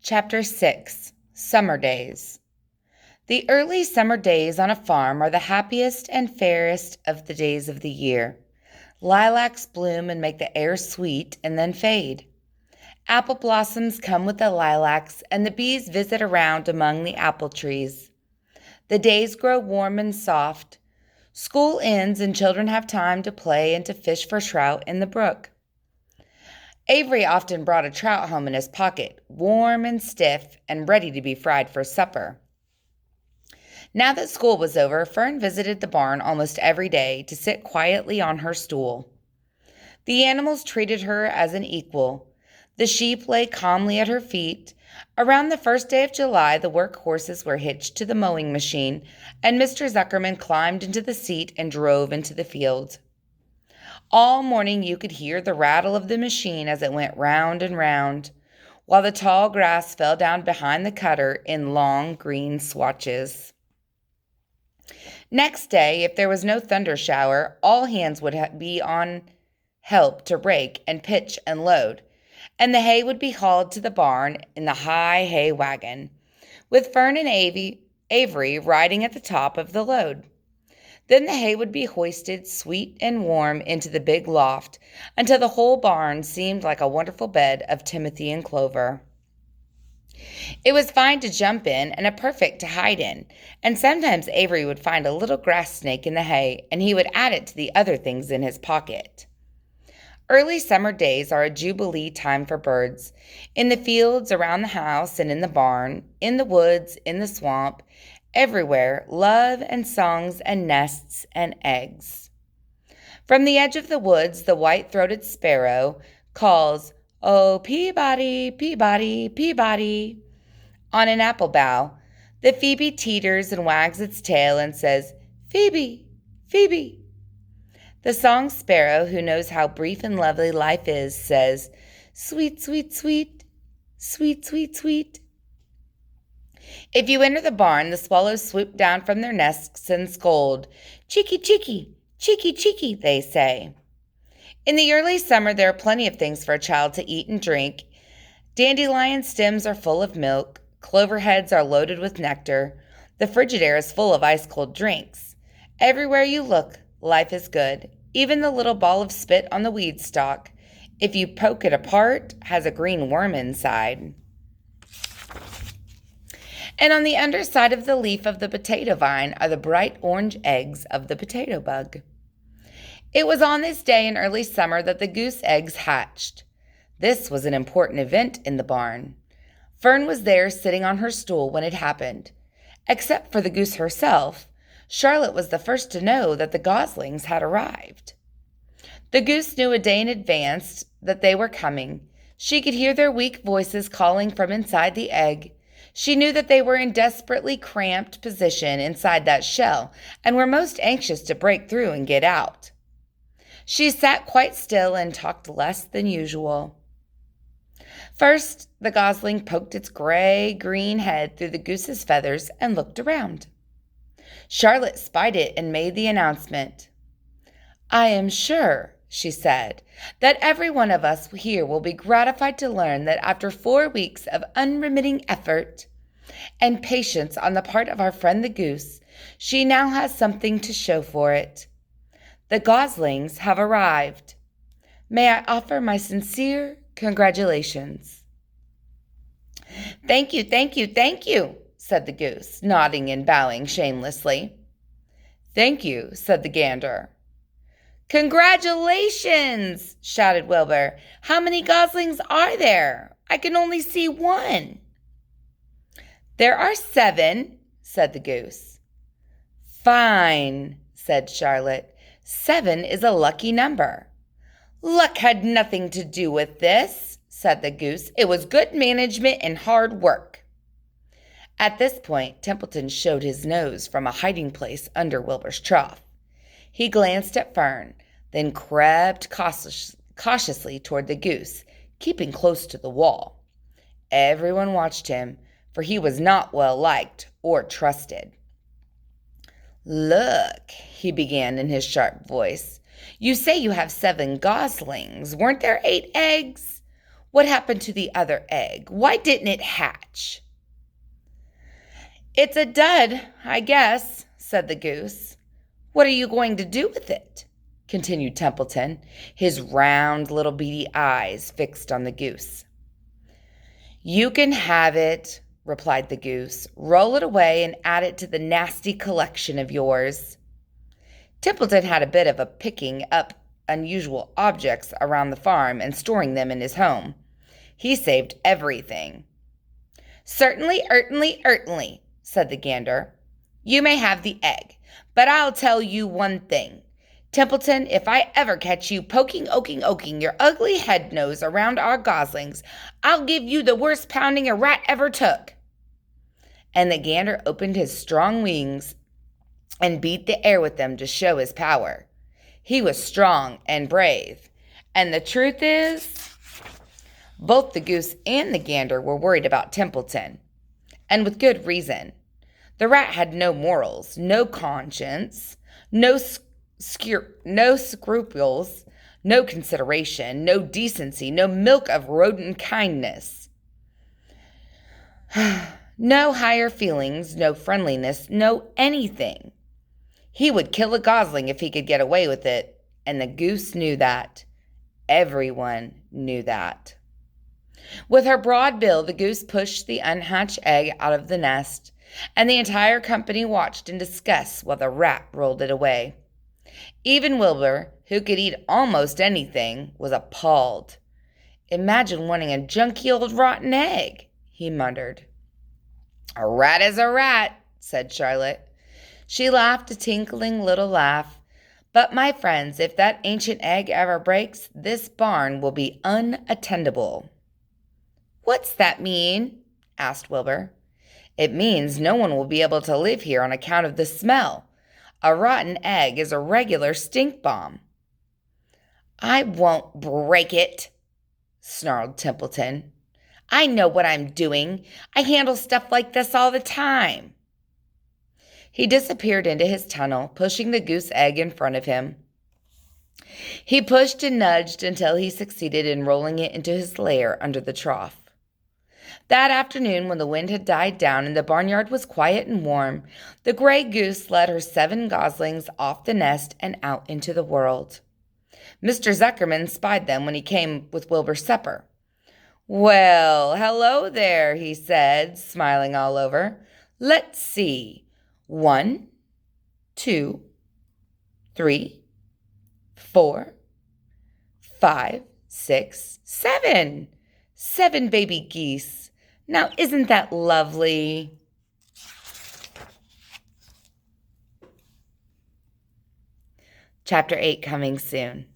Chapter 6 Summer Days. The early summer days on a farm are the happiest and fairest of the days of the year. Lilacs bloom and make the air sweet and then fade. Apple blossoms come with the lilacs, and the bees visit around among the apple trees. The days grow warm and soft. School ends and children have time to play and to fish for trout in the brook. Avery often brought a trout home in his pocket, warm and stiff and ready to be fried for supper. Now that school was over, Fern visited the barn almost every day to sit quietly on her stool. The animals treated her as an equal. The sheep lay calmly at her feet. Around the first day of July, the work horses were hitched to the mowing machine, and Mr. Zuckerman climbed into the seat and drove into the field. All morning you could hear the rattle of the machine as it went round and round, while the tall grass fell down behind the cutter in long green swatches. Next day, if there was no thunder shower, all hands would be on help to rake and pitch and load, and the hay would be hauled to the barn in the high hay wagon, with Fern and Avery riding at the top of the load. Then the hay would be hoisted sweet and warm into the big loft until the whole barn seemed like a wonderful bed of timothy and clover. It was fine to jump in and a perfect to hide in, and sometimes Avery would find a little grass snake in the hay, and he would add it to the other things in his pocket. Early summer days are a jubilee time for birds. In the fields, around the house, and in the barn, in the woods, in the swamp, everywhere, love and songs and nests and eggs. From the edge of the woods, the white-throated sparrow calls, "Oh, Peabody, Peabody, Peabody." On an apple bough, the phoebe teeters and wags its tail and says, "Phoebe, Phoebe." The song sparrow, who knows how brief and lovely life is, says, "Sweet, sweet, sweet, sweet, sweet, sweet." If you enter the barn, the swallows swoop down from their nests and scold. "Cheeky, cheeky, cheeky, cheeky," they say. In the early summer, there are plenty of things for a child to eat and drink. Dandelion stems are full of milk. Clover heads are loaded with nectar. The Frigidaire is full of ice-cold drinks. Everywhere you look, life is good. Even the little ball of spit on the weed stalk, if you poke it apart, has a green worm inside. And on the underside of the leaf of the potato vine are the bright orange eggs of the potato bug. It was on this day in early summer that the goose eggs hatched. This was an important event in the barn. Fern was there sitting on her stool when it happened. Except for the goose herself, Charlotte was the first to know that the goslings had arrived. The goose knew a day in advance that they were coming. She could hear their weak voices calling from inside the egg. She knew that they were in desperately cramped position inside that shell and were most anxious to break through and get out. She sat quite still and talked less than usual. First, the gosling poked its gray-green head through the goose's feathers and looked around. Charlotte spied it and made the announcement. "I am sure," she said, "that every one of us here will be gratified to learn that after 4 weeks of unremitting effort and patience on the part of our friend the goose, she now has something to show for it. The goslings have arrived. May I offer my sincere congratulations?" "Thank you, thank you, thank you," said the goose, nodding and bowing shamelessly. "Thank you," said the gander. "Congratulations!" shouted Wilbur. "How many goslings are there? I can only see one." "There are 7, said the goose. "Fine," said Charlotte. 7 is a lucky number." "Luck had nothing to do with this," said the goose. "It was good management and hard work." At this point, Templeton showed his nose from a hiding place under Wilbur's trough. He glanced at Fern, then crept cautiously toward the goose, keeping close to the wall. Everyone watched him, for he was not well liked or trusted. "Look," he began in his sharp voice. "You say you have 7 goslings. Weren't there 8 eggs? What happened to the other egg? Why didn't it hatch?" "It's a dud, I guess," said the goose. "What are you going to do with it?" continued Templeton, his round little beady eyes fixed on the goose. "You can have it," replied the goose. "Roll it away and add it to the nasty collection of yours." Templeton had a bit of a picking up unusual objects around the farm and storing them in his home. He saved everything. "Certainly, certainly," said the gander. "You may have the egg, but I'll tell you one thing. Templeton, if I ever catch you oking your ugly head nose around our goslings, I'll give you the worst pounding a rat ever took." And the gander opened his strong wings and beat the air with them to show his power. He was strong and brave. And the truth is, both the goose and the gander were worried about Templeton. And with good reason. The rat had no morals, no conscience, no scruples, no consideration, no decency, no milk of rodent kindness. No higher feelings, no friendliness, no anything. He would kill a gosling if he could get away with it, and the goose knew that. Everyone knew that. With her broad bill, the goose pushed the unhatched egg out of the nest, and the entire company watched in disgust while the rat rolled it away. Even Wilbur, who could eat almost anything, was appalled. "Imagine wanting a junky old rotten egg," he muttered. "A rat is a rat," said Charlotte. She laughed a tinkling little laugh. "But, my friends, if that ancient egg ever breaks, this barn will be unattendable." "What's that mean?" asked Wilbur. "It means no one will be able to live here on account of the smell. A rotten egg is a regular stink bomb." "I won't break it," snarled Templeton. "I know what I'm doing. I handle stuff like this all the time." He disappeared into his tunnel, pushing the goose egg in front of him. He pushed and nudged until he succeeded in rolling it into his lair under the trough. That afternoon, when the wind had died down and the barnyard was quiet and warm, the gray goose led her 7 goslings off the nest and out into the world. Mr. Zuckerman spied them when he came with Wilbur's supper. "Well, hello there," he said, smiling all over. "Let's see. 1, 2, 3, 4, 5, 6, 7. 7 baby geese. Now, isn't that lovely?" Chapter 8 coming soon.